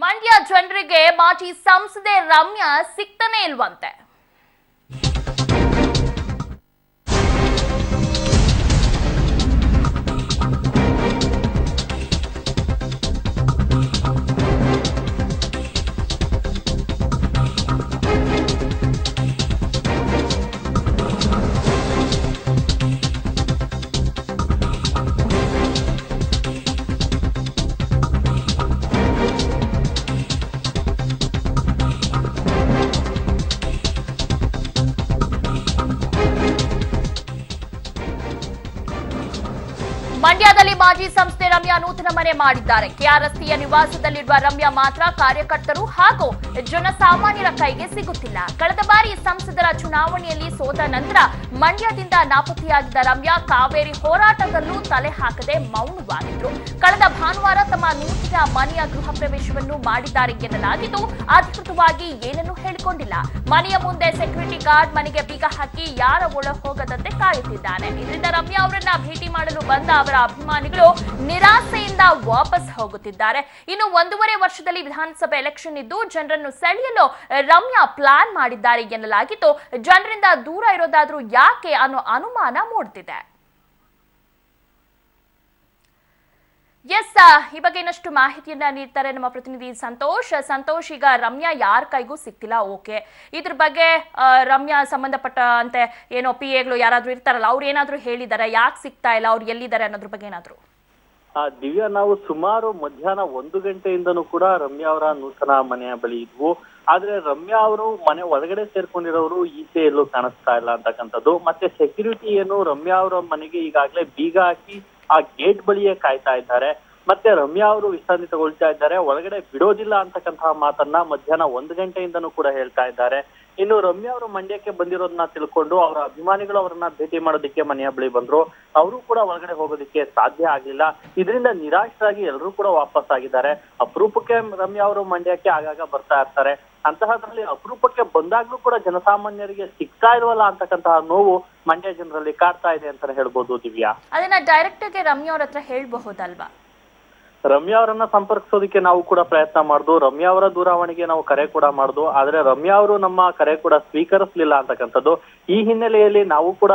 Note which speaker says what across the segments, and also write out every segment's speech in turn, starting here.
Speaker 1: ಮಂಡ್ಯ ಜನರಿಗೆ ಮಾಜಿ ಸಂಸದೆ ರಮ್ಯಾ ಸಿಗ್ತಾನೆ ಇಲ್ವಂತೆ. ಮಂಡ್ಯದಲ್ಲಿ ಮಾಜಿ ಸಂಸದೆ ರಮ್ಯಾ ನೂತನ ಮನೆ ಮಾಡಿದ್ದಾರೆ. ಕೆಆರ್ ರಸ್ತೆಯ ನಿವಾಸದಲ್ಲಿರುವ ರಮ್ಯಾ ಮಾತ್ರ ಕಾರ್ಯಕರ್ತರು ಹಾಗೂ ಜನಸಾಮಾನ್ಯರ ಕೈಗೆ ಸಿಗುತ್ತಿಲ್ಲ. ಕಳೆದ ಬಾರಿ ಸಂಸದರ ಚುನಾವಣೆಯಲ್ಲಿ ಸೋತ ನಂತರ ಮಂಡ್ಯದಿಂದ ನಾಪತ್ತೆಯಾಗಿದ್ದ ರಮ್ಯಾ ಕಾವೇರಿ ಹೋರಾಟದಲ್ಲೂ ತಲೆ ಹಾಕದೆ ಮೌನವಾಗಿದ್ರು. ಕಳೆದ ಭಾನುವಾರ ತಮ್ಮ ನೂತನ ಮನೆಯ ಗೃಹ ಪ್ರವೇಶವನ್ನು ಮಾಡಿದ್ದಾರೆ ಎನ್ನಲಾಗಿದ್ದು, ಅಧಿಕೃತವಾಗಿ ಏನನ್ನೂ ಹೇಳಿಕೊಂಡಿಲ್ಲ. ಮನೆಯ ಮುಂದೆ ಸೆಕ್ಯೂರಿಟಿ ಗಾರ್ಡ್ ಮನೆಗೆ ಬೀಗ ಹಾಕಿ ಯಾರ ಒಳ ಹೋಗದಂತೆ ಕಾಯುತ್ತಿದ್ದಾನೆ. ಇದರಿಂದ ರಮ್ಯಾ ಅವರನ್ನ ಭೇಟಿ ಮಾಡಲು ಬಂದ ಅವರ ಅಭಿಮಾನಿಗಳು ನಿರಾಸೆಯಿಂದ ವಾಪಸ್ ಹೋಗುತ್ತಿದ್ದಾರೆ. ಇನ್ನು 1.5 ವರ್ಷದಲ್ಲಿ ವಿಧಾನಸಭೆ ಎಲೆಕ್ಷನ್ ಇದ್ದು ಜನರನ್ನು ಸೆಳೆಯಲು ರಮ್ಯಾ ಪ್ಲಾನ್ ಮಾಡಿದ್ದಾರೆ ಎನ್ನಲಾಗಿದ್ದು, ಜನರಿಂದ ದೂರ ಇರೋದಾದ್ರೂ ಯಾಕೆ ಅನ್ನೋ ಅನುಮಾನ ಮೂಡುತ್ತಿದೆ. ಈ ಬಗ್ಗೆ ಇನ್ನಷ್ಟು ಮಾಹಿತಿಯನ್ನ ನೀಡ್ತಾರೆ ನಮ್ಮ ಪ್ರತಿನಿಧಿ ಸಂತೋಷ್. ಈಗ ರಮ್ಯಾ ಯಾರ ಕೈಗೂ ಸಿಕ್ತಿಲ್ಲ, ಓಕೆ. ಇದ್ರ ಬಗ್ಗೆ ರಮ್ಯಾ ಸಂಬಂಧಪಟ್ಟಂತೆ ಏನೋ PAಗಳು ಯಾರಾದ್ರೂ ಇರ್ತಾರಲ್ಲ, ಅವ್ರು ಏನಾದ್ರು ಹೇಳಿದಾರೆ, ಯಾಕೆ ಸಿಗ್ತಾ ಇಲ್ಲ, ಅವ್ರು ಎಲ್ಲಿದ್ದಾರೆ ಅನ್ನೋದ್ರ ಬಗ್ಗೆ ಏನಾದ್ರು?
Speaker 2: ದಿವ್ಯಾ, ನಾವು ಸುಮಾರು ಮಧ್ಯಾಹ್ನ 1 ಗಂಟೆಯಿಂದನೂ ಕೂಡ ರಮ್ಯಾ ಅವರ ನೂತನ ಮನೆಯ ಬಳಿ ಇದ್ವು. ಆದ್ರೆ ರಮ್ಯಾ ಅವರು ಮನೆ ಒಳಗಡೆ ಸೇರ್ಕೊಂಡಿರೋರು ಈಚೆ ಎಲ್ಲೂ ಕಾಣಿಸ್ತಾ ಇಲ್ಲ ಅಂತಕ್ಕಂಥದ್ದು. ಮತ್ತೆ ಸೆಕ್ಯೂರಿಟಿ ಏನು ರಮ್ಯಾ ಅವರ ಮನೆಗೆ ಈಗಾಗಲೇ ಬೀಗ ಹಾಕಿ ಆ ಗೇಟ್ ಬಳಿಯೇ ಕಾಯ್ತಾ ಇದ್ದಾರೆ. ಮತ್ತೆ ರಮ್ಯಾ ಅವರು ವಿಶ್ರಾಂತಿ ತಗೊಳ್ತಾ ಇದ್ದಾರೆ, ಒಳಗಡೆ ಬಿಡೋದಿಲ್ಲ ಅಂತಕ್ಕಂತಹ ಮಾತನ್ನ ಮಧ್ಯಾಹ್ನ 1 ಗಂಟೆಯಿಂದನೂ ಕೂಡ ಹೇಳ್ತಾ ಇದ್ದಾರೆ. ಇನ್ನು ರಮ್ಯಾ ಅವರು ಮಂಡ್ಯಕ್ಕೆ ಬಂದಿರೋದನ್ನ ತಿಳ್ಕೊಂಡು ಅವರ ಅಭಿಮಾನಿಗಳು ಅವರನ್ನ ಭೇಟಿ ಮಾಡೋದಕ್ಕೆ ಮನೆಯ ಬಳಿ ಬಂದ್ರು. ಅವರು ಕೂಡ ಒಳಗಡೆ ಹೋಗೋದಕ್ಕೆ ಸಾಧ್ಯ ಆಗ್ಲಿಲ್ಲ. ಇದರಿಂದ ನಿರಾಶರಾಗಿ ಎಲ್ಲರೂ ಕೂಡ ವಾಪಸ್ ಆಗಿದ್ದಾರೆ. ಅಪರೂಪಕ್ಕೆ ರಮ್ಯಾ ಅವರು ಮಂಡ್ಯಕ್ಕೆ ಆಗಾಗ ಬರ್ತಾ ಇರ್ತಾರೆ. ಅಂತಹದ್ರಲ್ಲಿ ಅಪರೂಪಕ್ಕೆ ಬಂದಾಗ್ಲೂ ಕೂಡ ಜನಸಾಮಾನ್ಯರಿಗೆ ಸಿಗ್ತಾ ಇಲ್ವಲ್ಲ ಅಂತಕ್ಕಂತಹ ನೋವು ಮಂಡ್ಯ ಜನರಲ್ಲಿ ಕಾಡ್ತಾ ಇದೆ ಅಂತ ಹೇಳ್ಬೋದು ದಿವ್ಯಾ.
Speaker 1: ಅದನ್ನ ಡೈರೆಕ್ಟ್ ಆಗಿ ರಮ್ಯಾ ಅವ್ರ ಹತ್ರ ಹೇಳ್ಬಹುದಲ್ವಾ?
Speaker 2: ರಮ್ಯಾ ಅವರನ್ನ ಸಂಪರ್ಕಿಸೋದಕ್ಕೆ ನಾವು ಕೂಡ ಪ್ರಯತ್ನ ಮಾಡ್ದು. ರಮ್ಯಾ ಅವರ ದೂರವಾಣಿಗೆ ನಾವು ಕರೆ ಕೂಡ ಮಾಡ್ದು. ಆದ್ರೆ ರಮ್ಯಾ ಅವರು ನಮ್ಮ ಕರೆ ಕೂಡ ಸ್ವೀಕರಿಸಲಿಲ್ಲ ಅಂತಕ್ಕಂಥದ್ದು. ಈ ಹಿನ್ನೆಲೆಯಲ್ಲಿ ನಾವು ಕೂಡ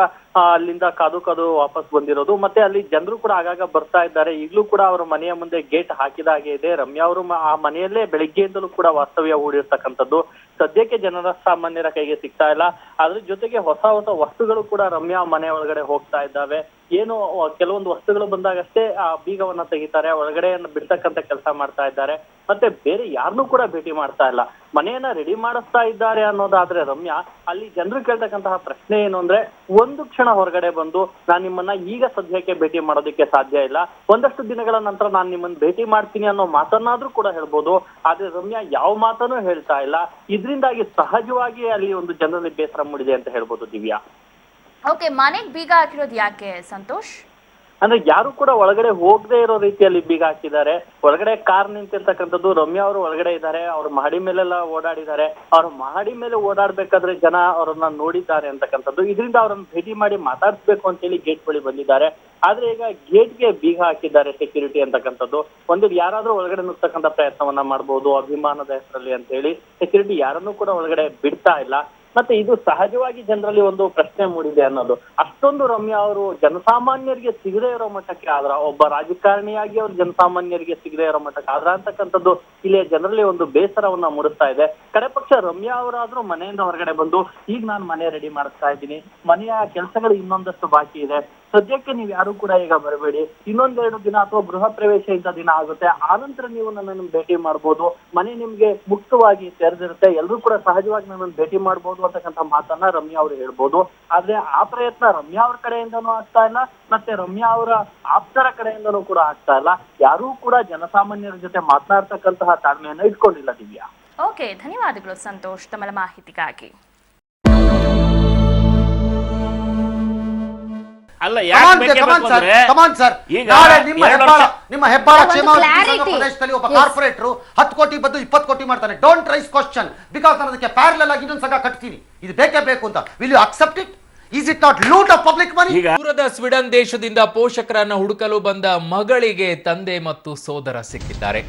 Speaker 2: ಅಲ್ಲಿಂದ ಕಾದು ವಾಪಸ್ ಬಂದಿರೋದು. ಮತ್ತೆ ಅಲ್ಲಿ ಜನರು ಕೂಡ ಆಗಾಗ ಬರ್ತಾ ಇದ್ದಾರೆ. ಈಗಲೂ ಕೂಡ ಅವರ ಮನೆಯ ಮುಂದೆ ಗೇಟ್ ಹಾಕಿದ ಹಾಗೆ ಇದೆ. ರಮ್ಯಾ ಅವರು ಆ ಮನೆಯಲ್ಲೇ ಬೆಳಿಗ್ಗೆಯಿಂದಲೂ ಕೂಡ ವಾಸ್ತವ್ಯ ಹೂಡಿರ್ತಕ್ಕಂಥದ್ದು. ಸದ್ಯಕ್ಕೆ ಜನರ ಸಾಮಾನ್ಯರ ಕೈಗೆ ಸಿಗ್ತಾ ಇಲ್ಲ. ಅದ್ರ ಜೊತೆಗೆ ಹೊಸ ವಸ್ತುಗಳು ಕೂಡ ರಮ್ಯಾ ಮನೆ ಒಳಗಡೆ ಹೋಗ್ತಾ ಇದ್ದಾವೆ. ಏನು ಕೆಲವೊಂದು ವಸ್ತುಗಳು ಬಂದಾಗಷ್ಟೇ ಆ ಬೀಗವನ್ನ ತೆಗಿತಾರೆ, ಒಳಗಡೆ ಬಿಡ್ತಕ್ಕಂಥ ಕೆಲಸ ಮಾಡ್ತಾ ಇದ್ದಾರೆ. ಮತ್ತೆ ಬೇರೆ ಯಾರನ್ನೂ ಕೂಡ ಭೇಟಿ ಮಾಡ್ತಾ ಇಲ್ಲ. ಮನೆಯನ್ನ ರೆಡಿ ಮಾಡಿಸ್ತಾ ಇದ್ದಾರೆ ಅನ್ನೋದಾದ್ರೆ ರಮ್ಯಾ, ಅಲ್ಲಿ ಜನರು ಕೇಳ್ತಕ್ಕಂತಹ ಪ್ರಶ್ನೆ ಏನು ಅಂದ್ರೆ, ಒಂದು ಕ್ಷಣ ಹೊರಗಡೆ ಬಂದು ನಾನ್ ನಿಮ್ಮನ್ನ ಈಗ ಸದ್ಯಕ್ಕೆ ಭೇಟಿ ಮಾಡೋದಕ್ಕೆ ಸಾಧ್ಯ ಇಲ್ಲ, ಒಂದಷ್ಟು ದಿನಗಳ ನಂತರ ನಾನ್ ನಿಮ್ಮನ್ನ ಭೇಟಿ ಮಾಡ್ತೀನಿ ಅನ್ನೋ ಮಾತನ್ನಾದ್ರೂ ಕೂಡ ಹೇಳ್ಬೋದು. ಆದ್ರೆ ರಮ್ಯಾ ಯಾವ ಮಾತನ್ನೂ ಹೇಳ್ತಾ ಇಲ್ಲ. ಇದರಿಂದಾಗಿ ಸಹಜವಾಗಿ ಅಲ್ಲಿ ಒಂದು ಜನರಲ್ಲಿ ಬೇಸರ ಮೂಡಿದೆ ಅಂತ ಹೇಳ್ಬೋದು ದಿವ್ಯಾ.
Speaker 1: ಓಕೆ, ಮನೆಗೆ ಬೀಗ ಹಾಕಿರೋದು ಯಾಕೆ ಸಂತೋಷ್?
Speaker 2: ಅಂದ್ರೆ ಯಾರು ಕೂಡ ಒಳಗಡೆ ಹೋಗದೆ ಇರೋ ರೀತಿಯಲ್ಲಿ ಬೀಗ ಹಾಕಿದ್ದಾರೆ. ಒಳಗಡೆ ಕಾರ್ ನಿಂತಿರ್ತಕ್ಕಂಥದ್ದು. ರಮ್ಯಾ ಅವರು ಒಳಗಡೆ ಇದ್ದಾರೆ, ಅವ್ರ ಮಹಡಿ ಮೇಲೆಲ್ಲ ಓಡಾಡಿದ್ದಾರೆ. ಅವ್ರ ಮಹಡಿ ಮೇಲೆ ಓಡಾಡ್ಬೇಕಾದ್ರೆ ಜನ ಅವರನ್ನ ನೋಡಿದ್ದಾರೆ ಅಂತಕ್ಕಂಥದ್ದು. ಇದರಿಂದ ಅವ್ರನ್ನ ಭೇಟಿ ಮಾಡಿ ಮಾತಾಡ್ಸ್ಬೇಕು ಅಂತೇಳಿ ಗೇಟ್ ಬಳಿ ಬಂದಿದ್ದಾರೆ. ಆದ್ರೆ ಈಗ ಗೇಟ್ಗೆ ಬೀಗ ಹಾಕಿದ್ದಾರೆ ಸೆಕ್ಯೂರಿಟಿ ಅಂತಕ್ಕಂಥದ್ದು. ಒಂದು ಯಾರಾದ್ರೂ ಒಳಗಡೆ ನುಗ್ತಕ್ಕಂಥ ಪ್ರಯತ್ನವನ್ನ ಮಾಡ್ಬೋದು ಅಭಿಮಾನದ ಹೆಸರಲ್ಲಿ ಅಂತ ಹೇಳಿ ಸೆಕ್ಯೂರಿಟಿ ಯಾರನ್ನೂ ಕೂಡ ಒಳಗಡೆ ಬಿಡ್ತಾ ಇಲ್ಲ. ಮತ್ತೆ ಇದು ಸಹಜವಾಗಿ ಜನರಲ್ಲಿ ಒಂದು ಪ್ರಶ್ನೆ ಮೂಡಿದೆ ಅನ್ನೋದು. ಅಷ್ಟೊಂದು ರಮ್ಯಾ ಅವರು ಜನಸಾಮಾನ್ಯರಿಗೆ ಸಿಗದೆ ಇರೋ ಮಟ್ಟಕ್ಕೆ ಆದ್ರ, ಒಬ್ಬ ರಾಜಕಾರಣಿಯಾಗಿ ಅವ್ರು ಜನಸಾಮಾನ್ಯರಿಗೆ ಸಿಗದೆ ಇರೋ ಮಟ್ಟಕ್ಕೆ ಆದ್ರ ಅಂತಕ್ಕಂಥದ್ದು ಇಲ್ಲಿ ಜನರಲ್ಲಿ ಒಂದು ಬೇಸರವನ್ನ ಮೂಡಿಸ್ತಾ ಇದೆ. ಕಡೆ ಪಕ್ಷ ರಮ್ಯಾ ಅವರಾದ್ರೂ ಮನೆಯಿಂದ ಹೊರಗಡೆ ಬಂದು ಈಗ ನಾನು ಮನೆ ರೆಡಿ ಮಾಡಿಸ್ತಾ ಇದ್ದೀನಿ, ಮನೆಯ ಕೆಲಸಗಳು ಇನ್ನೊಂದಷ್ಟು ಬಾಕಿ ಇದೆ, ಸದ್ಯಕ್ಕೆ ನೀವು ಯಾರು ಕೂಡ ಈಗ ಬರಬೇಡಿ, ಇನ್ನೊಂದೆರಡು ದಿನ ಅಥವಾ ಗೃಹ ಪ್ರವೇಶ ಇಂಥ ದಿನ ಆಗುತ್ತೆ, ಆನಂತರ ನೀವು ನನ್ನನ್ನು ಭೇಟಿ ಮಾಡ್ಬೋದು, ಮನೆ ನಿಮ್ಗೆ ಮುಕ್ತವಾಗಿ ತೆರೆದಿರುತ್ತೆ, ಎಲ್ಲರೂ ಕೂಡ ಸಹಜವಾಗಿ ನನ್ನನ್ನು ಭೇಟಿ ಮಾಡ್ಬೋದು ಅಂತಕ್ಕಂಥ ಮಾತನ್ನ ರಮ್ಯಾ ಅವರು ಹೇಳ್ಬೋದು. ಆದ್ರೆ ಆ ಪ್ರಯತ್ನ ರಮ್ಯಾ ಅವ್ರ ಕಡೆಯಿಂದನೂ ಆಗ್ತಾ ಇಲ್ಲ, ಮತ್ತೆ ರಮ್ಯಾ ಅವರ ಆಪ್ತರ ಕಡೆಯಿಂದನೂ ಕೂಡ ಆಗ್ತಾ ಇಲ್ಲ. ಯಾರೂ ಕೂಡ ಜನಸಾಮಾನ್ಯರ ಜೊತೆ ಮಾತನಾಡ್ತಕ್ಕಂತಹ ತಾಳ್ಮೆಯನ್ನ ಇಟ್ಕೊಂಡಿಲ್ಲ ದಿವ್ಯಾ.
Speaker 1: ಓಕೆ, ಧನ್ಯವಾದಗಳು ಸಂತೋಷ್ ತಮ್ಮ ಮಾಹಿತಿಗಾಗಿ.
Speaker 3: ಅಲ್ಲ,
Speaker 4: ನಿಮ್ಮ ಹೆಬ್ಬಾಳ ಪ್ರದೇಶದಲ್ಲಿ ಒಬ್ಬ ಕಾರ್ಪೊರೇಟರ್ 10 ಕೋಟಿ ಬದ್ದು 20 ಕೋಟಿ ಮಾಡ್ತಾನೆ. ಡೋಂಟ್ ರೈಸ್ ಕ್ವಶನ್ ಬಿಕಾಸ್ ನಾನು ಅದಕ್ಕೆ ಪ್ಯಾರಲಲ್ ಆಗಿ ಇನ್ನೊಂದು ಸಂಘ ಕಟ್ತೀನಿ, ಇದು ಬೇಕೇ ಬೇಕು ಅಂತ. Will you accept it? Is it not loot of public money?
Speaker 5: ದೂರದ ಸ್ವೀಡನ್ ದೇಶದಿಂದ ಪೋಷಕರನ್ನ ಹುಡುಕಲು ಬಂದ ಮಗಳಿಗೆ ತಂದೆ ಮತ್ತು ಸೋದರ ಸಿಕ್ಕಿದ್ದಾರೆ.